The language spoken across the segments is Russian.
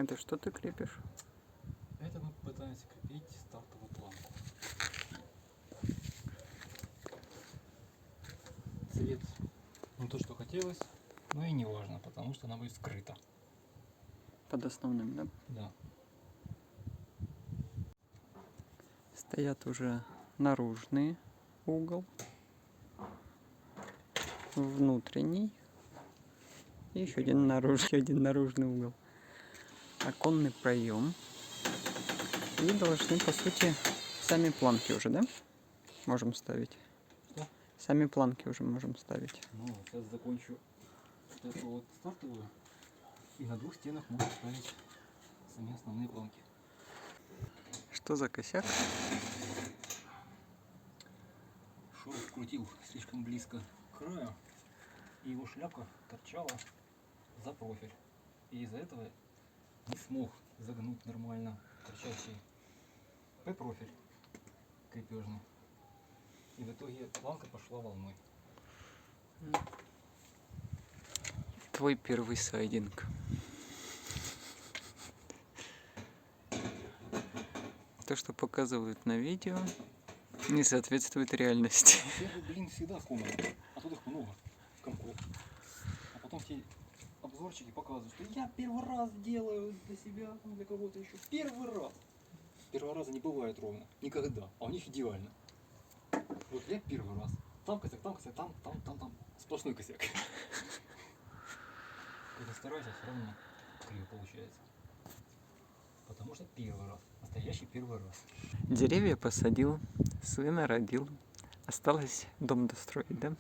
Это что ты крепишь? Это мы пытаемся крепить стартовую планку. Цвет не то, что хотелось, но и не важно, потому что она будет скрыта. Под основным, да? Да. Стоят уже наружный угол, внутренний и еще один наружный угол. Оконный проем. И должны, по сути, сами планки уже, да? Можем ставить. Что? Сами планки уже можем ставить. Ну, сейчас закончу вот эту вот стартовую. И на двух стенах можно ставить сами основные планки. Что за косяк? Шов вкрутил слишком близко к краю, и его шляпка торчала за профиль. И из-за этого не смог загнуть нормально торчащий П-профиль крепежный. И в итоге планка пошла волной. Твой первый сайдинг. То, что показывают на видео, не соответствует реальности. Первый блин всегда комнатный, а тут их много комков. А потом те обзорчики показывают, что я первый раз делаю для себя, для кого-то еще. Первый раз. Первого раза не бывает ровно. Никогда. А у них идеально. Вот я первый раз. Там косяк, там. Сплошной косяк. Когда стараюсь, все равно криво получается. Потому что первый раз. Настоящий первый раз. Деревья посадил, сына родил. Осталось дом достроить, да?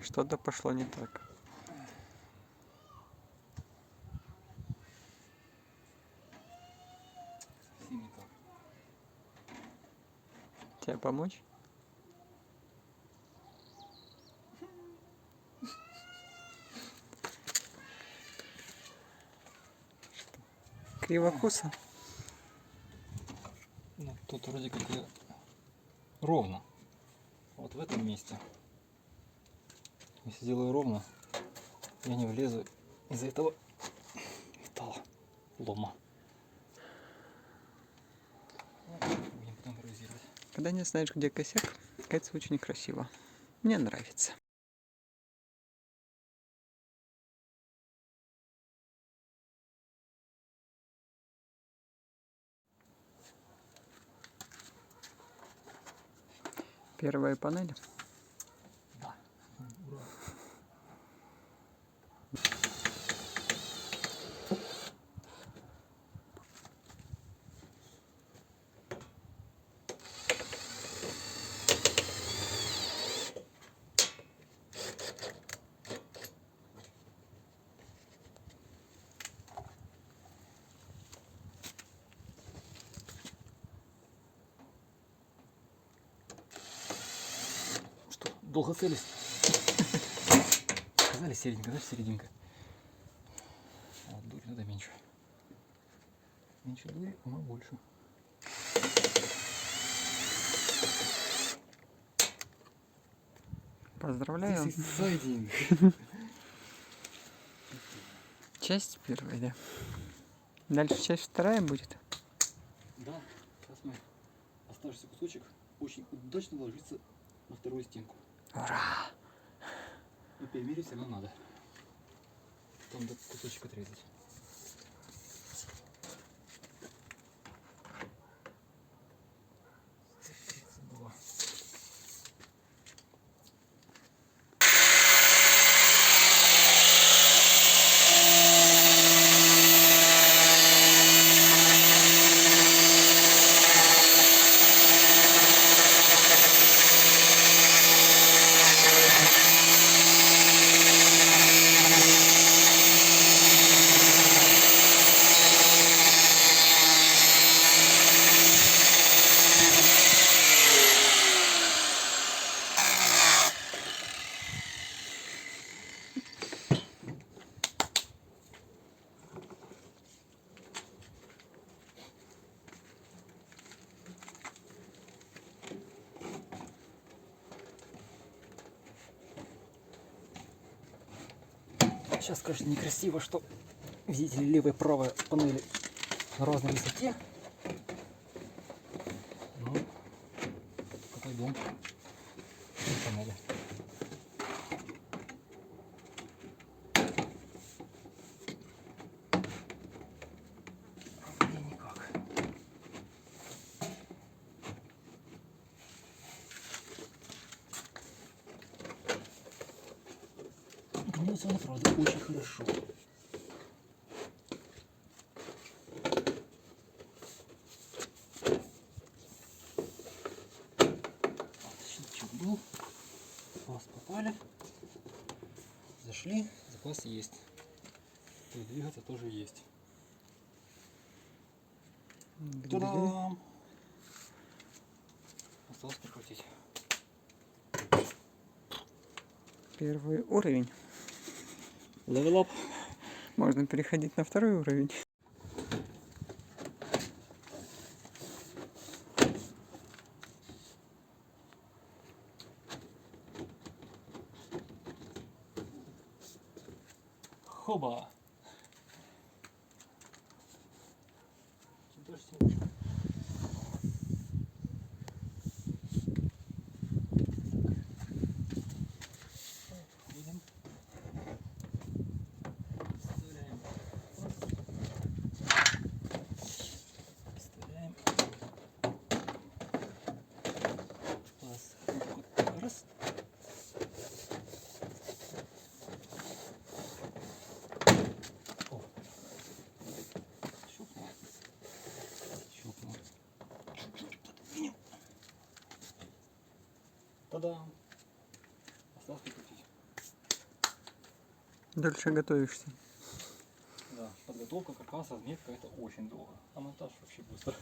Что-то пошло не так. Совсем не так. Тебе помочь? Кривокоса? Ну, тут вроде как и ровно. Вот в этом месте. Если сделаю ровно, я не влезу из-за этого металла лома. Будем потом импровизировать. Когда не знаешь, где косяк, кается очень красиво. Мне нравится. Первая панель. Да. Ура. Что, долго целись? Сказали серединка, значит серединка. А вот дурь надо меньше. Меньше дури, ума больше. Поздравляю. Сайдинг. Часть первая, да. Дальше часть вторая будет. Да, сейчас мы оставшийся кусочек очень удачно ложится на вторую стенку. Ура! Но перемерить все равно надо. Там надо кусочек отрезать. сейчас, конечно, некрасиво, что, видите ли, левая и правая панели на разной высоте. Ну, отойдем к панели. Ровнее никак. Гнется он, правда, очень хорошо. Щелчок был. Запас попали. Зашли. Запас есть. И двигаться тоже есть. Та-дам! Осталось прикрутить. Первый уровень. Level up. Можно переходить на второй уровень. Хоба! Дождь немножко. Видим. Вставляем. Вставляем. Класс. Раз. О. Щупнул. Щупнул. Чуть-чуть подвинем. Та-дам! Осталось прикрутить. Дальше готовишься. Да, подготовка каркаса, разметка это очень долго. А монтаж вообще быстро.